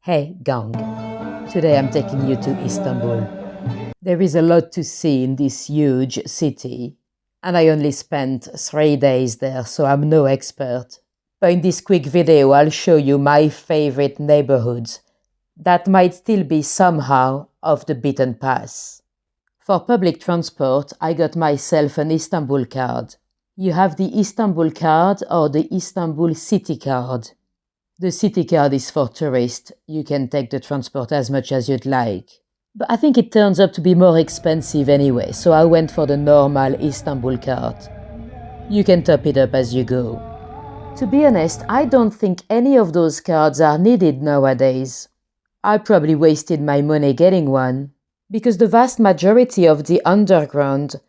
Hey gang, today I'm taking you to Istanbul. There is a lot to see in this huge city, and I only spent 3 days there, so I'm no expert. But in this quick video, I'll show you my favorite neighborhoods that might still be somehow off the beaten path. For public transport, I got myself an Istanbul card. You have the Istanbul card or the Istanbul city card. The city card is for tourists. You can take the transport as much as you'd like. But I think it turns out to be more expensive anyway, so I went for the normal Istanbul card. You can top it up as you go. To be honest, I don't think any of those cards are needed nowadays. I probably wasted my money getting one, because the vast majority of the underground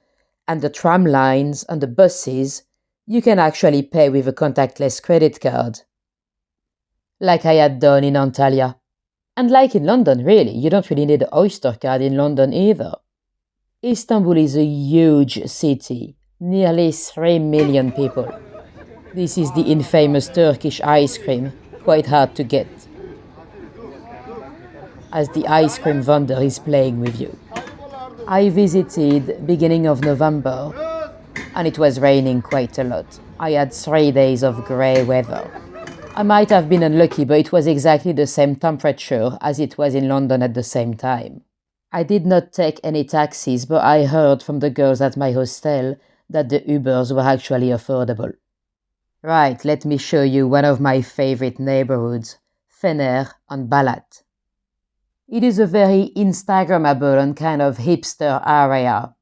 and the tram lines and the buses, you can actually pay with a contactless credit card. Like I had done in Antalya. And like in London, really, you don't really need an Oyster card in London either. Istanbul is a huge city, nearly 3 million people. This is the infamous Turkish ice cream, quite hard to get, as the ice cream vendor is playing with you. I visited beginning of November, and it was raining quite a lot. I had 3 days of grey weather. I might have been unlucky, but it was exactly the same temperature as it was in London at the same time. I did not take any taxis, but I heard from the girls at my hostel that the Ubers were actually affordable. Right, let me show you one of my favorite neighborhoods, Fener and Balat. It is a very Instagrammable and kind of hipster area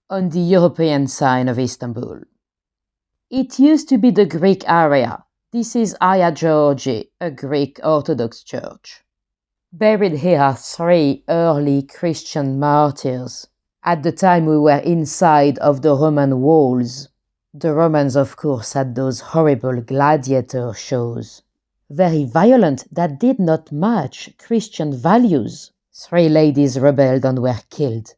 on the European side of Istanbul. It used to be the Greek area. This is Hagia Georgi, a Greek Orthodox church. Buried here are 3 early Christian martyrs. At the time we were inside of the Roman walls. The Romans, of course, had those horrible gladiator shows. Very violent, that did not match Christian values. 3 ladies rebelled and were killed.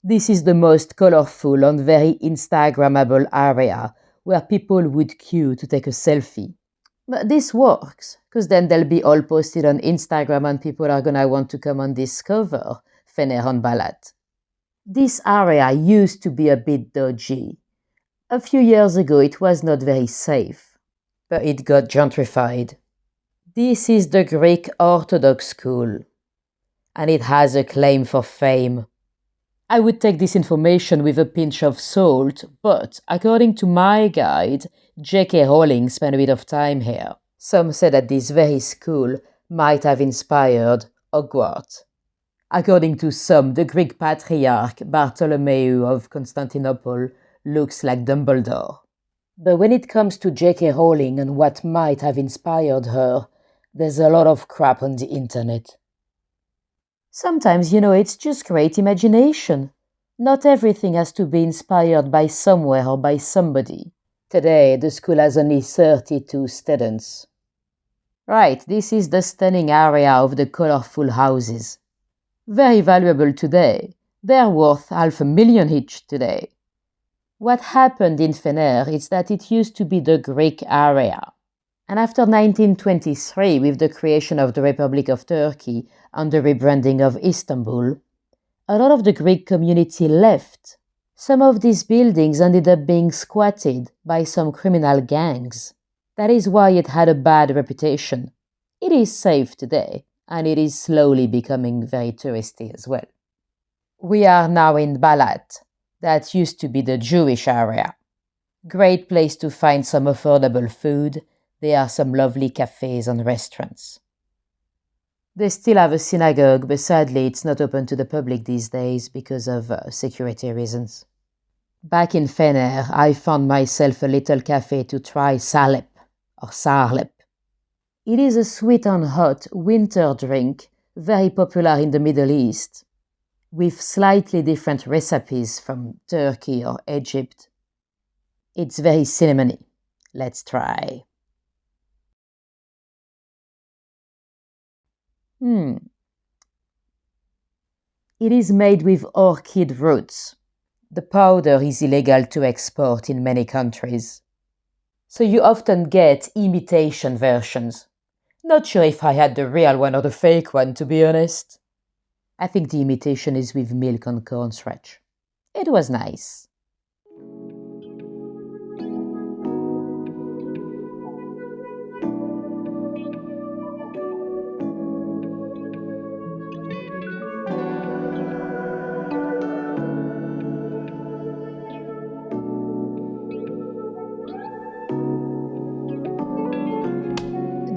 This is the most colorful and very Instagrammable area where people would queue to take a selfie. But this works, because then they'll be all posted on Instagram and people are gonna want to come and discover Fener and Balat. This area used to be a bit dodgy. A few years ago it was not very safe, but it got gentrified. This is the Greek Orthodox school, and it has a claim for fame. I would take this information with a pinch of salt, but according to my guide, J.K. Rowling spent a bit of time here. Some say that this very school might have inspired Hogwarts. According to some, the Greek patriarch Bartholomew of Constantinople looks like Dumbledore. But when it comes to J.K. Rowling and what might have inspired her, there's a lot of crap on the internet. Sometimes, it's just great imagination. Not everything has to be inspired by somewhere or by somebody. Today, the school has only 32 students. Right, this is the stunning area of the colorful houses. Very valuable today. They're worth $500,000 each today. What happened in Fener is that it used to be the Greek area. And after 1923, with the creation of the Republic of Turkey and the rebranding of Istanbul, a lot of the Greek community left. Some of these buildings ended up being squatted by some criminal gangs. That is why it had a bad reputation. It is safe today, and it is slowly becoming very touristy as well. We are now in Balat. That used to be the Jewish area. Great place to find some affordable food. There are some lovely cafes and restaurants. They still have a synagogue, but sadly it's not open to the public these days because of security reasons. Back in Fener, I found myself a little cafe to try salep, or sarlep. It is a sweet and hot winter drink, very popular in the Middle East, with slightly different recipes from Turkey or Egypt. It's very cinnamony. Let's try. It is made with orchid roots. The powder is illegal to export in many countries. So you often get imitation versions. Not sure if I had the real one or the fake one, to be honest. I think the imitation is with milk and cornstarch. It was nice.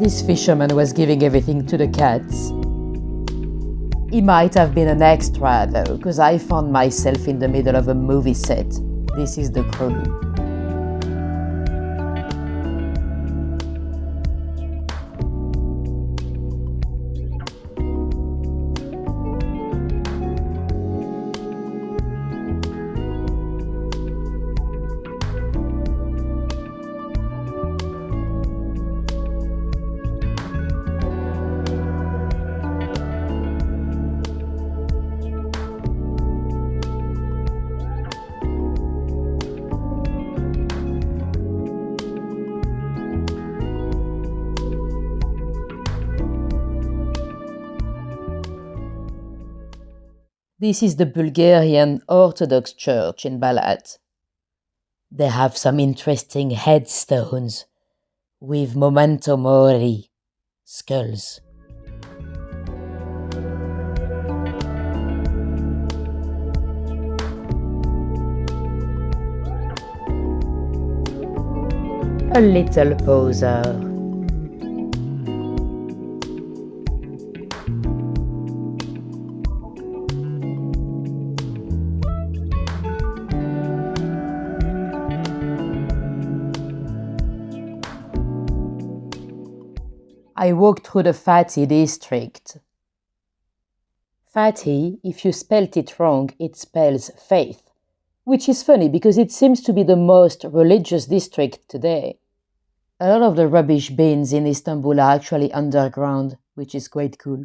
This fisherman was giving everything to the cats. He might have been an extra though, because I found myself in the middle of a movie set. This is the crew. This is the Bulgarian Orthodox Church in Balat. They have some interesting headstones with memento mori skulls. A little poser. I walked through the Fatih district. Fatih, if you spelt it wrong, it spells faith, which is funny because it seems to be the most religious district today. A lot of the rubbish bins in Istanbul are actually underground, which is quite cool.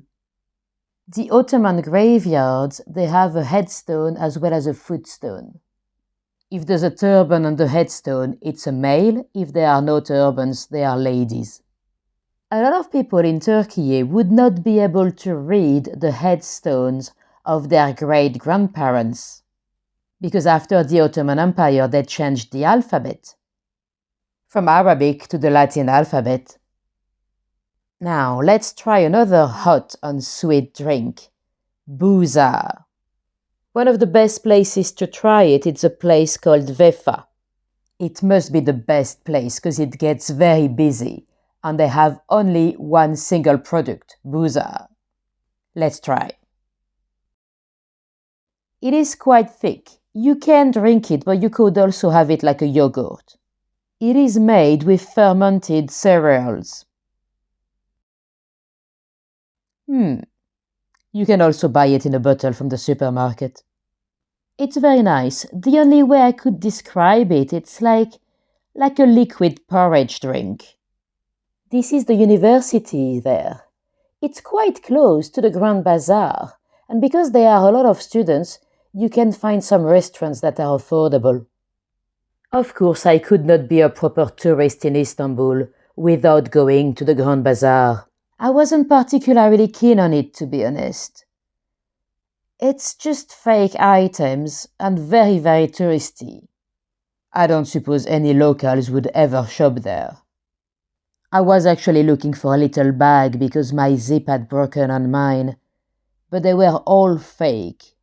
The Ottoman graveyards, they have a headstone as well as a footstone. If there's a turban on the headstone, it's a male. If there are no turbans, they are ladies. A lot of people in Turkey would not be able to read the headstones of their great-grandparents, because after the Ottoman Empire they changed the alphabet from Arabic to the Latin alphabet. Now let's try another hot and sweet drink, Bazaar. One of the best places to try it is a place called Vefa. It must be the best place because it gets very busy and they have only one single product, Bazaar. Let's try. It is quite thick. You can drink it, but you could also have it like a yogurt. It is made with fermented cereals. You can also buy it in a bottle from the supermarket. It's very nice. The only way I could describe it, it's like a liquid porridge drink. This is the university there. It's quite close to the Grand Bazaar, and because there are a lot of students, you can find some restaurants that are affordable. Of course, I could not be a proper tourist in Istanbul without going to the Grand Bazaar. I wasn't particularly keen on it, to be honest. It's just fake items and very, very touristy. I don't suppose any locals would ever shop there. I was actually looking for a little bag because my zip had broken on mine, but they were all fake.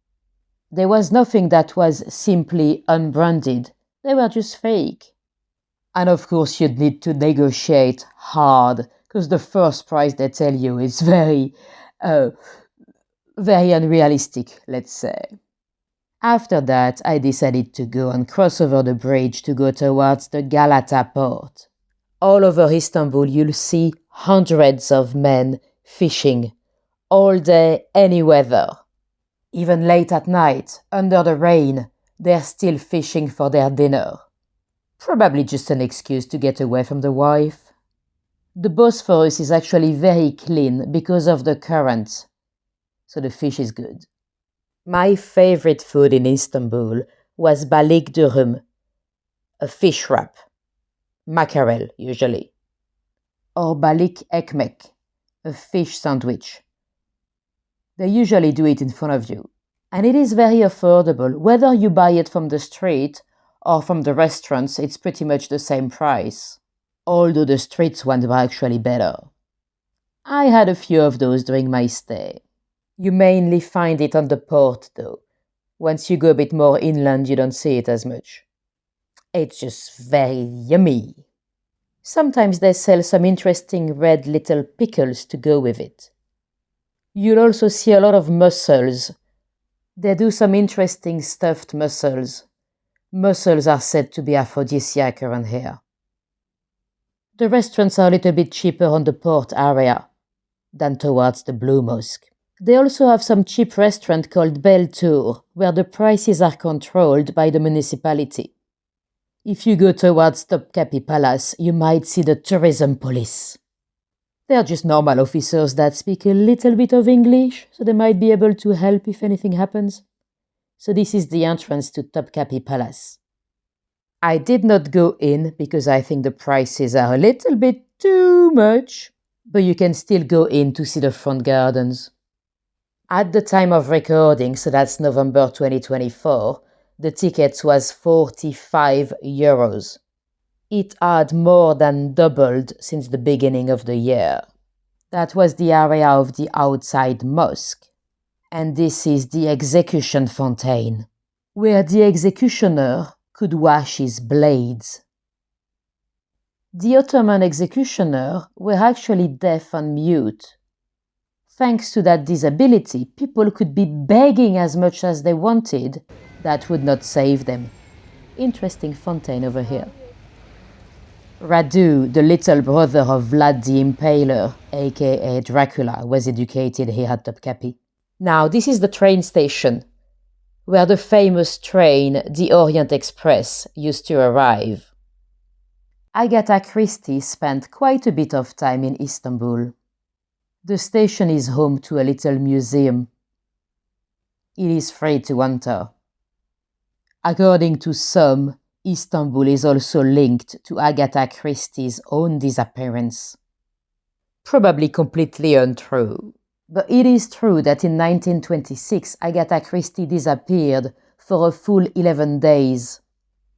There was nothing that was simply unbranded. They were just fake. And of course you'd need to negotiate hard because the first price they tell you is very unrealistic, let's say. After that, I decided to go and cross over the bridge to go towards the Galata port. All over Istanbul, you'll see hundreds of men fishing, all day, any weather. Even late at night, under the rain, they're still fishing for their dinner. Probably just an excuse to get away from the wife. The Bosphorus is actually very clean because of the current, so the fish is good. My favorite food in Istanbul was balik durum, a fish wrap. Mackerel, usually. Or balik ekmek, a fish sandwich. They usually do it in front of you. And it is very affordable. Whether you buy it from the street or from the restaurants, it's pretty much the same price. Although the street ones were actually better. I had a few of those during my stay. You mainly find it on the port though. Once you go a bit more inland, you don't see it as much. It's just very yummy. Sometimes they sell some interesting red little pickles to go with it. You'll also see a lot of mussels. They do some interesting stuffed mussels. Mussels are said to be aphrodisiac around here. The restaurants are a little bit cheaper on the port area than towards the Blue Mosque. They also have some cheap restaurant called Belle Tour, where the prices are controlled by the municipality. If you go towards Topkapi Palace, you might see the tourism police. They're just normal officers that speak a little bit of English, so they might be able to help if anything happens. So this is the entrance to Topkapi Palace. I did not go in because I think the prices are a little bit too much, but you can still go in to see the front gardens. At the time of recording, so that's November 2024, the ticket was 45 euros. It had more than doubled since the beginning of the year. That was the area of the outside mosque. And this is the execution fontaine, where the executioner could wash his blades. The Ottoman executioner were actually deaf and mute. Thanks to that disability, people could be begging as much as they wanted. That would not save them. Interesting fontaine over here. Radu, the little brother of Vlad the Impaler, aka Dracula, was educated here at Topkapi. Now, this is the train station, where the famous train, the Orient Express, used to arrive. Agatha Christie spent quite a bit of time in Istanbul. The station is home to a little museum. It is free to enter. According to some, Istanbul is also linked to Agatha Christie's own disappearance. Probably completely untrue. But it is true that in 1926 Agatha Christie disappeared for a full 11 days.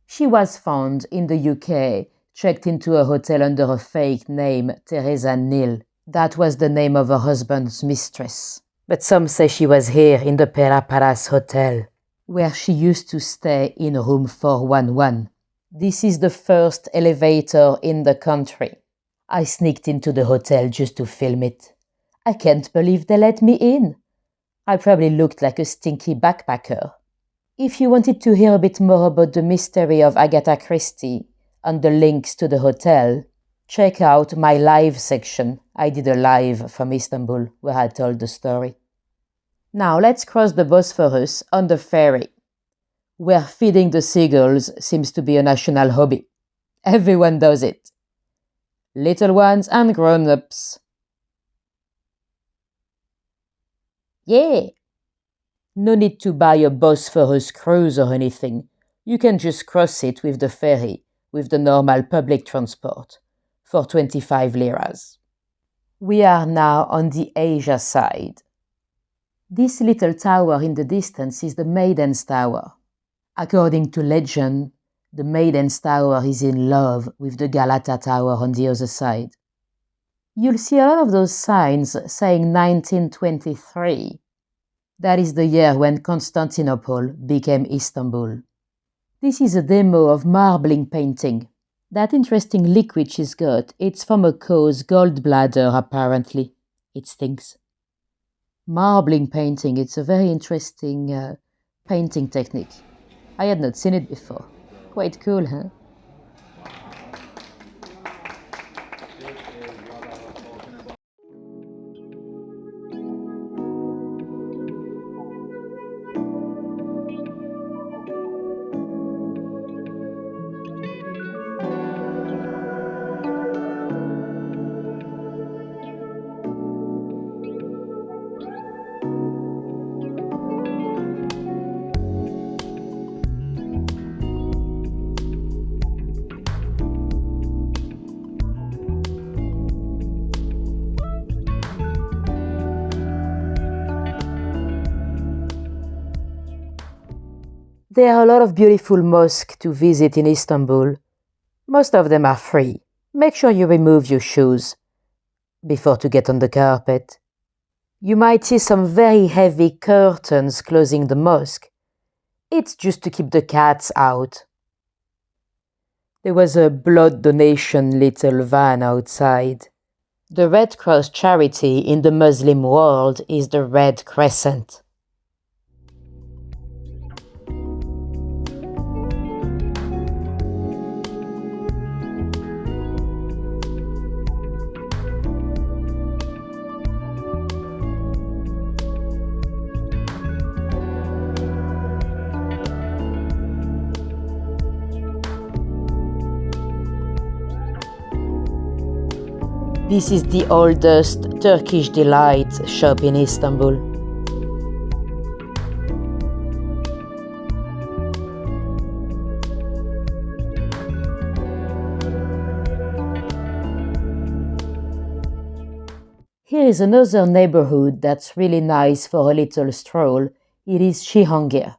She was found in the UK, checked into a hotel under a fake name, Teresa Neal. That was the name of her husband's mistress. But some say she was here in the Pera Palace Hotel, where she used to stay in room 411. This is the first elevator in the country. I sneaked into the hotel just to film it. I can't believe they let me in. I probably looked like a stinky backpacker. If you wanted to hear a bit more about the mystery of Agatha Christie and the links to the hotel, check out my live section. I did a live from Istanbul where I told the story. Now let's cross the Bosphorus on the ferry, where feeding the seagulls seems to be a national hobby. Everyone does it. Little ones and grown-ups. Yeah! No need to buy a Bosphorus cruise or anything. You can just cross it with the ferry, with the normal public transport, for 25 liras. We are now on the Asia side. This little tower in the distance is the Maiden's Tower. According to legend, the Maiden's Tower is in love with the Galata Tower on the other side. You'll see a lot of those signs saying 1923. That is the year when Constantinople became Istanbul. This is a demo of marbling painting. That interesting liquid she's got, it's from a cow's gallbladder apparently. It stinks. Marbling painting, it's a very interesting painting technique. I had not seen it before. Quite cool, huh? There are a lot of beautiful mosques to visit in Istanbul. Most of them are free. Make sure you remove your shoes before to get on the carpet. You might see some very heavy curtains closing the mosque. It's just to keep the cats out. There was a blood donation little van outside. The Red Cross charity in the Muslim world is the Red Crescent. This is the oldest Turkish delight shop in Istanbul. Here is another neighborhood that's really nice for a little stroll. It is Chihangir.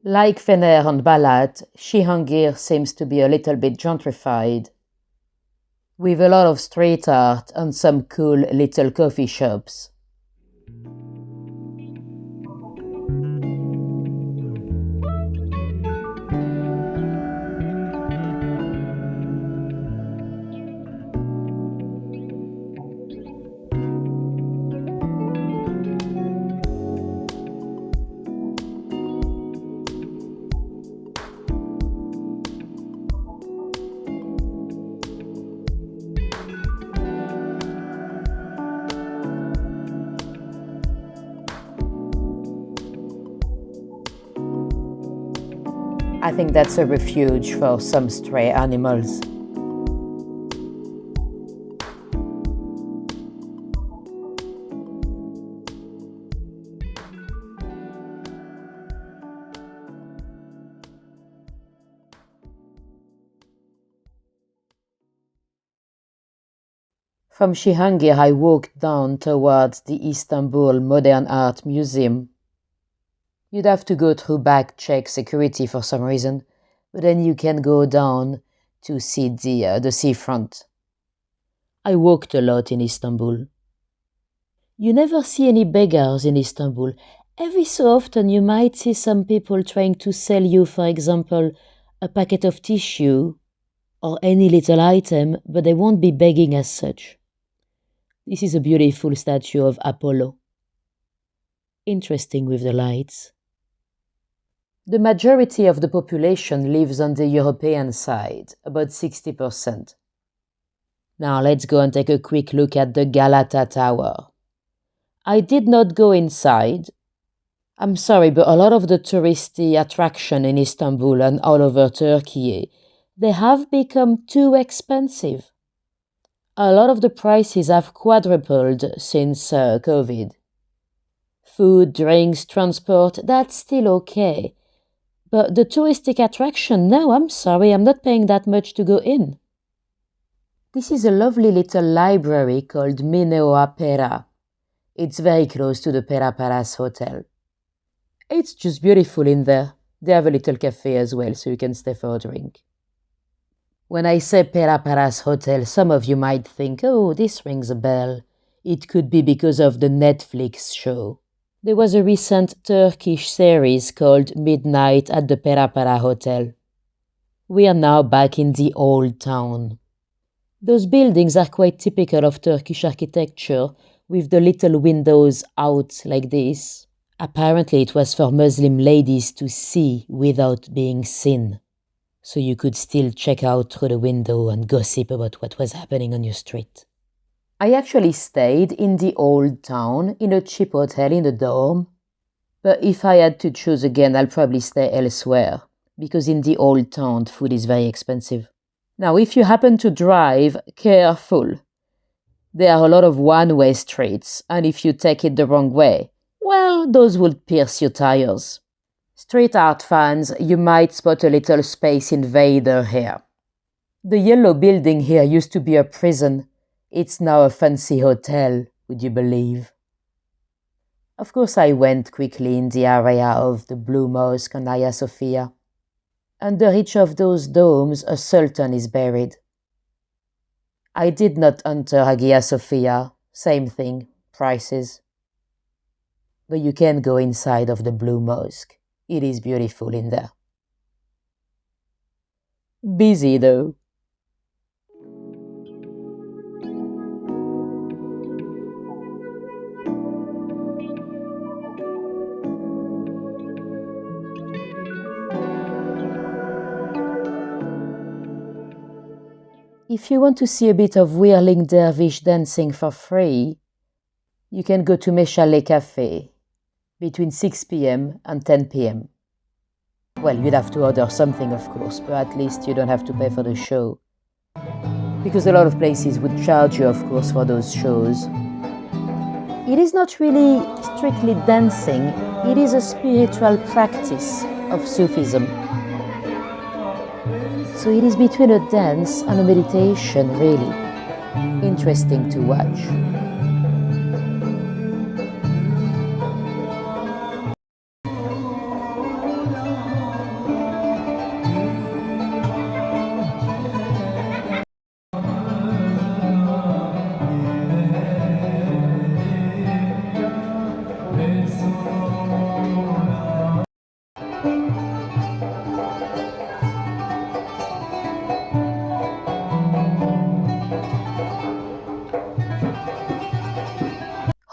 Like Fener and Balat, Chihangir seems to be a little bit gentrified, with a lot of street art and some cool little coffee shops. I think that's a refuge for some stray animals. From Chihangir, I walked down towards the Istanbul Modern Art Museum. You'd have to go through back-check security for some reason, but then you can go down to see the seafront. I walked a lot in Istanbul. You never see any beggars in Istanbul. Every so often you might see some people trying to sell you, for example, a packet of tissue or any little item, but they won't be begging as such. This is a beautiful statue of Apollo. Interesting with the lights. The majority of the population lives on the European side, about 60%. Now let's go and take a quick look at the Galata Tower. I did not go inside. I'm sorry, but a lot of the touristy attraction in Istanbul and all over Turkey, they have become too expensive. A lot of the prices have quadrupled since COVID. Food, drinks, transport, that's still okay. But the touristic attraction, no, I'm sorry, I'm not paying that much to go in. This is a lovely little library called Mineoa Pera. It's very close to the Pera Palace Hotel. It's just beautiful in there. They have a little cafe as well, so you can stay for a drink. When I say Pera Palace Hotel, some of you might think, oh, this rings a bell. It could be because of the Netflix show. There was a recent Turkish series called Midnight at the Pera Pala Hotel. We are now back in the old town. Those buildings are quite typical of Turkish architecture, with the little windows out like this. Apparently it was for Muslim ladies to see without being seen, so you could still check out through the window and gossip about what was happening on your street. I actually stayed in the old town in a cheap hotel in the dorm, But if I had to choose again, I'll probably stay elsewhere, because in the old town, food is very expensive. Now, if you happen to drive, careful. There are a lot of one-way streets, and if you take it the wrong way, well, those will pierce your tires. Street art fans, you might spot a little Space Invader here. The yellow building here used to be a prison. It's now a fancy hotel, would you believe? Of course, I went quickly in the area of the Blue Mosque and Hagia Sophia. Under each of those domes, a sultan is buried. I did not enter Hagia Sophia, same thing, prices. But you can go inside of the Blue Mosque. It is beautiful in there. Busy though. If you want to see a bit of whirling dervish dancing for free, you can go to Meshale Cafe between 6 p.m. and 10 p.m. Well, you'd have to order something, of course, but at least you don't have to pay for the show. Because a lot of places would charge you, of course, for those shows. It is not really strictly dancing, it is a spiritual practice of Sufism. So it is between a dance and a meditation, really. Interesting to watch.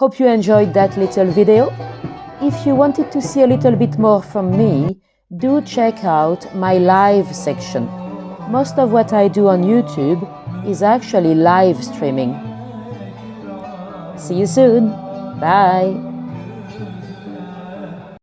Hope you enjoyed that little video. If you wanted to see a little bit more from me, do check out my live section. Most of what I do on YouTube is actually live streaming. See you soon. Bye.